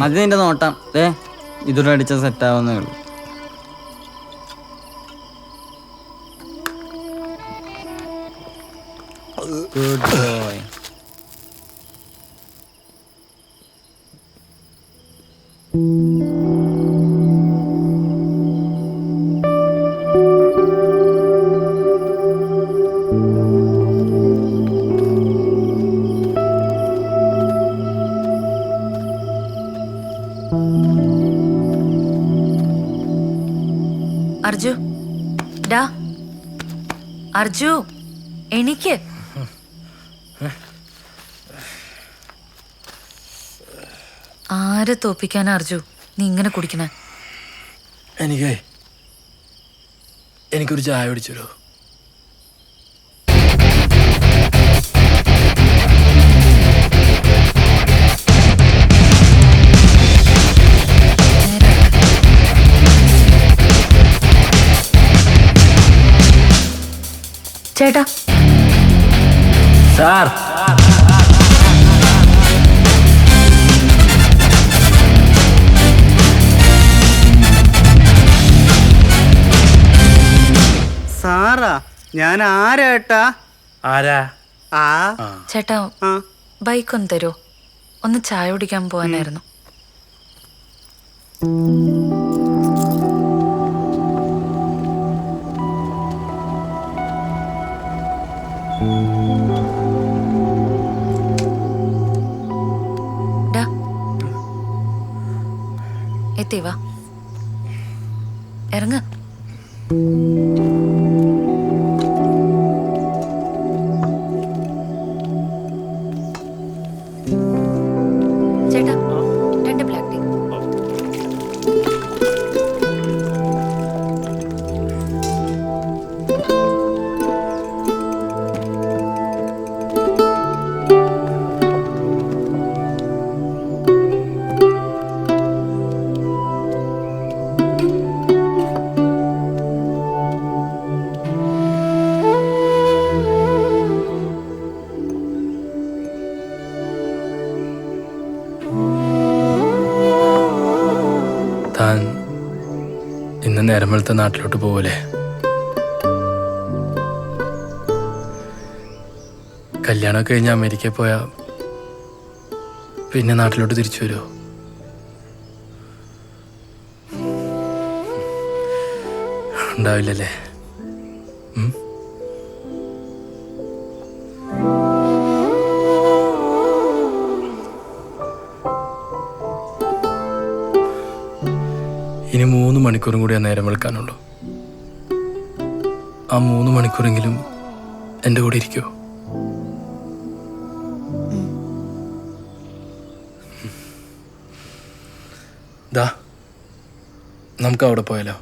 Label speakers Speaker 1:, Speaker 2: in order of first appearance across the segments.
Speaker 1: അത് നിന്റെ നോട്ടം ഇതൊരു അടിച്ച സെറ്റ് ആവുന്നേ ഉള്ളൂ. Good boy.
Speaker 2: അർജു, ഡാ അർജു, എനിക്ക് ആരെ തോപ്പിക്കാനാ അർജു നീ ഇങ്ങനെ കുടിക്കണേ?
Speaker 3: എനിക്കൊരു ചായ പിടിച്ചോ.
Speaker 2: ചേട്ടാ.
Speaker 1: സാർ,
Speaker 4: സാറാ? ഞാൻ ആരാട്ടാ?
Speaker 3: ആരാ?
Speaker 2: ചേട്ടാ, ബൈക്ക് ഒന്ന് തരുമോ? ഒന്ന് ചായ കുടിക്കാൻ പോവാനായിരുന്നു. എത്തി വാ, ഇറങ്ങ. ചേട്ടാ, 2 ബ്ലാക്ക് ടീ.
Speaker 3: താൻ ഇന്ന് നേരം വെളുത്ത നാട്ടിലോട്ട് പോവല്ലേ? കല്യാണമൊക്കെ കഴിഞ്ഞ് അമേരിക്കയിൽ പോയാ പിന്നെ നാട്ടിലോട്ട് തിരിച്ചു വരുമോ? ഉണ്ടാവില്ലല്ലേ? ഇനി 3 മണിക്കൂറും കൂടി ആ നേരം വെളുക്കാനുള്ളൂ. ആ 3 മണിക്കൂറെങ്കിലും എൻ്റെ കൂടെ ഇരിക്കുമോ? ദാ, നമുക്ക് അവിടെ പോയാലോ?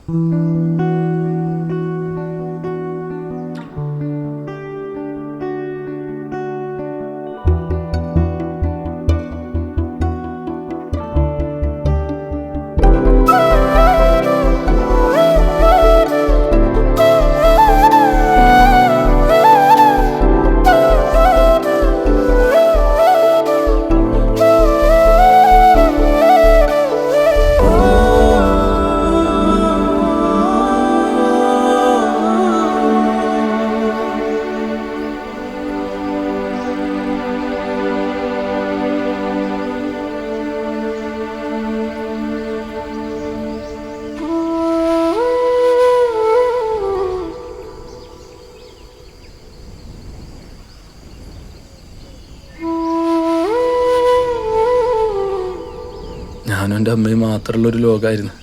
Speaker 3: ഞാനും എൻ്റെ അമ്മയും മാത്രമുള്ളൊരു ലോകമായിരുന്നു.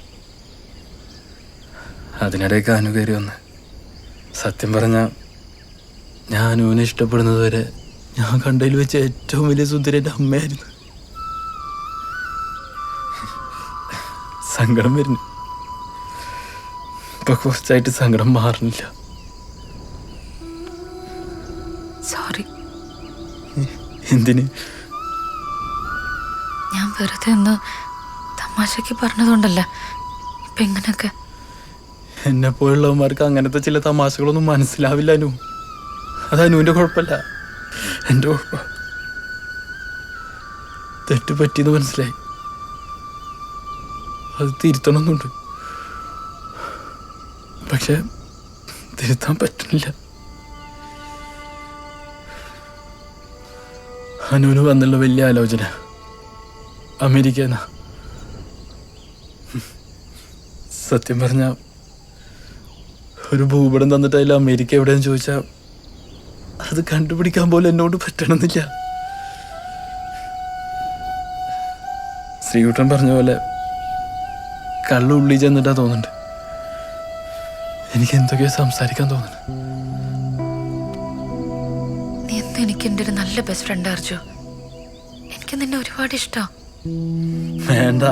Speaker 3: അതിനിടയ്ക്ക് അനു കയറി വന്ന്. സത്യം പറഞ്ഞാൽ ഞാൻ അനുവിനെ ഇഷ്ടപ്പെടുന്നത് വരെ ഞാൻ കണ്ടതിൽ വെച്ച ഏറ്റവും വലിയ സുന്ദരി എൻ്റെ അമ്മയായിരുന്നു. സങ്കടം വരുന്നു. ഇപ്പൊ കുറച്ചായിട്ട് സങ്കടം മാറുന്നില്ല.
Speaker 2: സോറി.
Speaker 3: എന്തിന്?
Speaker 2: ഞാൻ വെറുതെ ഒന്ന് തമാശക്ക് പറഞ്ഞതുകൊണ്ടല്ല ഇപ്പൊ ഇങ്ങനെയൊക്കെ.
Speaker 3: എന്നെ പോലുള്ളവന്മാർക്ക് അങ്ങനത്തെ ചില തമാശകളൊന്നും മനസ്സിലാവില്ല അനു. അത് അനുവിൻ്റെ കുഴപ്പമില്ല, എൻ്റെ കുഴപ്പം. തെറ്റ് പറ്റിയെന്ന് മനസ്സിലായി. അത് തിരുത്തണമെന്നുണ്ട്, പക്ഷെ തിരുത്താൻ പറ്റുന്നില്ല. അനുവിന് വന്നുള്ള വലിയ ആലോചന അമേരിക്ക എന്നാ. സത്യം പറഞ്ഞ ഒരു ഭൂപടം തന്നിട്ട് അതിൽ അമേരിക്ക എവിടെയെന്ന് ചോദിച്ചാൽ അത് കണ്ടുപിടിക്കാൻ പോലും എന്നോട് പറ്റണമെന്നില്ല. ശ്രീകുട്ടൻ പറഞ്ഞ പോലെ കള്ളുള്ളി ചെന്നിട്ടാ തോന്നുന്നുണ്ട്. എനിക്ക് എന്തൊക്കെയോ സംസാരിക്കാൻ തോന്നുന്നു.
Speaker 2: നീ എന്ന് എനിക്ക് എൻ്റെ ഒരു നല്ല ബെസ്റ്റ് ഫ്രണ്ട് അർജു. എനിക്ക് നിന്നെ ഒരുപാട് ഇഷ്ടം.
Speaker 3: വേണ്ട,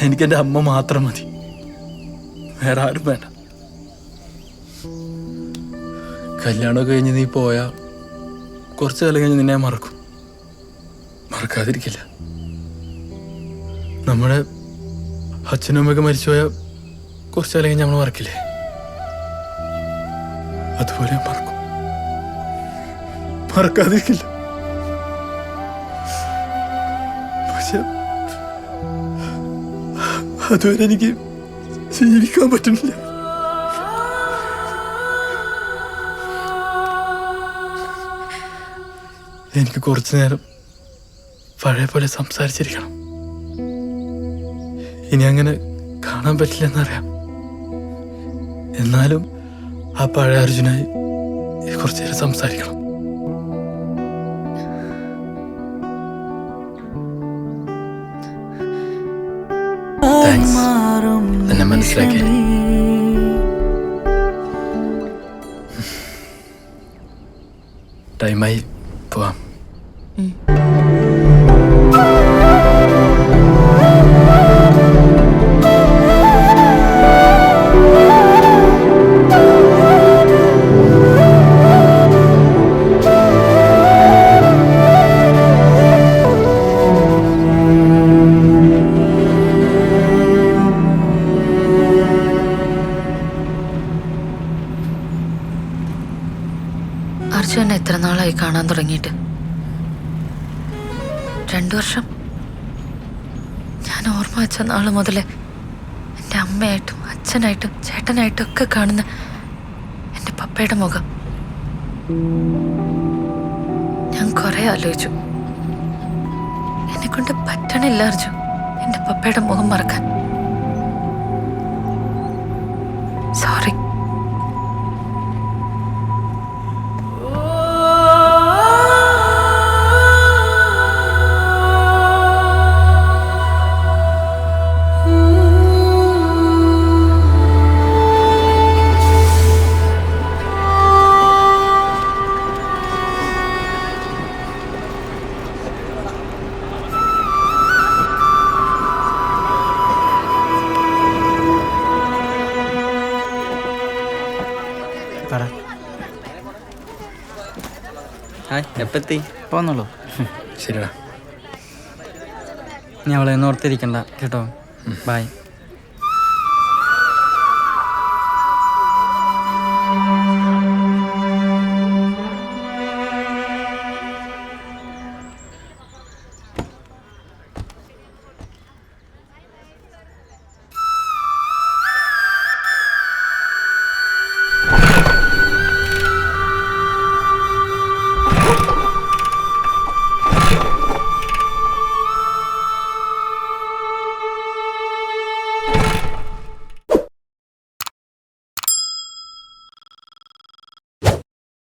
Speaker 3: എനിക്കെൻ്റെ അമ്മ മാത്രം മതി, വേറെ ആരും വേണ്ട. കല്യാണമൊക്കെ കഴിഞ്ഞ് നീ പോയാ കുറച്ച് കാലം കഴിഞ്ഞ് നിന്നെ മറക്കും. മറക്കാതിരിക്കില്ല. നമ്മുടെ അച്ഛനും അമ്മയൊക്കെ മരിച്ചു പോയാൽ കുറച്ച് കാലം കഴിഞ്ഞ് നമ്മൾ മറക്കില്ലേ? അതുപോലെ ഞാൻ മറക്കും, മറക്കാതിരിക്കില്ല. പക്ഷെ അതുവരെ എനിക്ക് ജീവിക്കാൻ പറ്റുന്നില്ല. എനിക്ക് കുറച്ചു നേരം പഴയ പോലെ സംസാരിച്ചിരിക്കണം. ഇനി അങ്ങനെ കാണാൻ പറ്റില്ലെന്നറിയാം. എന്നാലും ആ പഴയ അർജുനായി കുറച്ചു നേരം സംസാരിക്കണം. താങ്ക്സ്, എന്നെ മനസ്സിലാക്കി. ടൈമായി, പോവാം.
Speaker 2: അർജു എന്നെ എത്ര നാളായി കാണാൻ തുടങ്ങിയിട്ട്? 2 വർഷം. ഞാൻ ഓർമ്മ വെച്ച നാൾ മുതൽ എൻ്റെ അമ്മയായിട്ടും അച്ഛനായിട്ടും ചേട്ടനായിട്ടും ഒക്കെ കാണുന്ന എൻ്റെ പപ്പയുടെ മുഖം ഞാൻ കുറെ ആലോചിച്ചു. എന്നെക്കൊണ്ട് പറ്റണില്ല അർജു എൻ്റെ പപ്പയുടെ മുഖം മറക്കാൻ. സോറി.
Speaker 1: എപ്പത്തി
Speaker 4: പോന്നുള്ളൂ.
Speaker 3: ശരിടാ.
Speaker 1: ഞാൻ അവളെ ഓർത്തിരിക്കണ്ട കേട്ടോ. ബൈ.